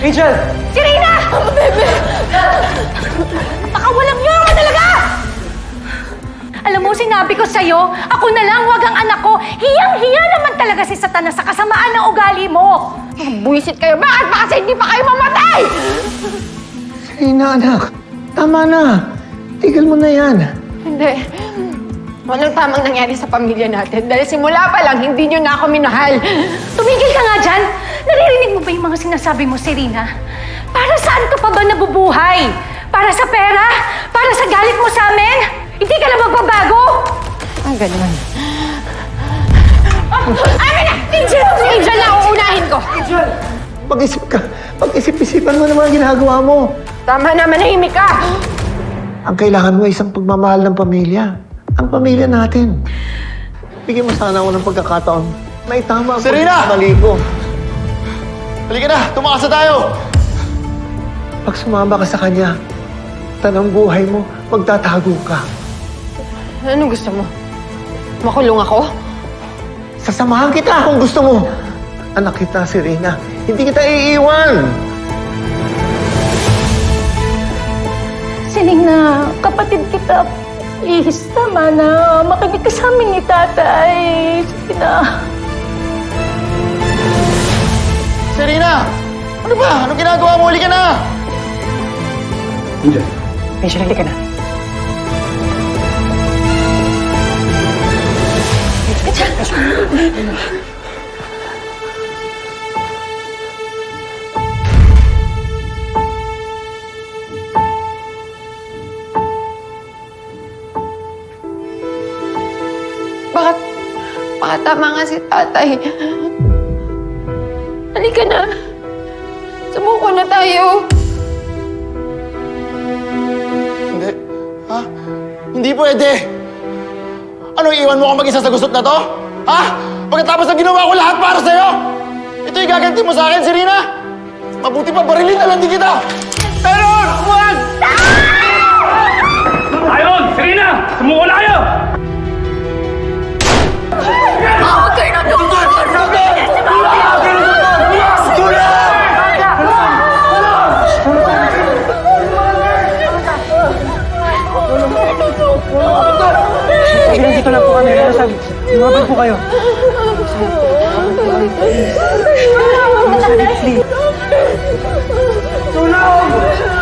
Angel! Serena! Bebe! Baka walang yawa talaga! Alam mo, sinabi ko sa'yo, ako na lang, wag ang anak ko. Hiyang-hiya naman talaga si Satanas sa kasamaan ng ugali mo. Buwisit kayo. Bakit ba kasi hindi pa kayo mamatay? Serena, anak. Tama na. Tigil mo na yan. Hindi. Walang tamang nangyari sa pamilya natin. Dahil simula pa lang, hindi niyo na ako minahal. Tumigil ka nga dyan. Naririnig mo ba yung mga sinasabi mo, Serena? Para saan ka pa ba nabubuhay? Para sa pera? Para sa galit mo sa amin? Hindi ka na magbabago? Ang ganun. Amin na! Angel! Angel na uunahin ko. Mag-isip ka. Pag-isip-isipan mo na mga ginagawa mo. Tama na, manahimik ka. Ang kailangan mo ay isang pagmamahal ng pamilya. Ang pamilya natin. Bigyan mo sana ako ng pagkakataon na itama ang Serena! mali ko. Halika na! Tumakas na tayo! Pag sumama ka sa kanya, tanang buhay mo, magtatago ka. Anong gusto mo? Makulong ako? Sasamahan kita kung gusto mo. Anak kita, Serena. Hindi kita iiwan. Selena, kapatid kita. Please, tama na. Makinig ka sa amin ni tatay. Sige na. Serena! Ano ba? Anong ginagawa mo? Halika na! Angel, halika na. Baka tama nga si tatay. Halika na. Sumuko na tayo. Hindi. Ha? Hindi pwede! Ano, iiwan mo ako mag-isa sa gusot na to? Ha? Pagkatapos ng ginawa ko lahat para sa'yo? Ito yung gaganti mo sa akin, Serena? Mabuti pa, barilin na lang din kita! Taylor! Huwag! Iron! Serena! Sumuko na kayo! Dito lang po kami. Lumabas po kayo. Tulong!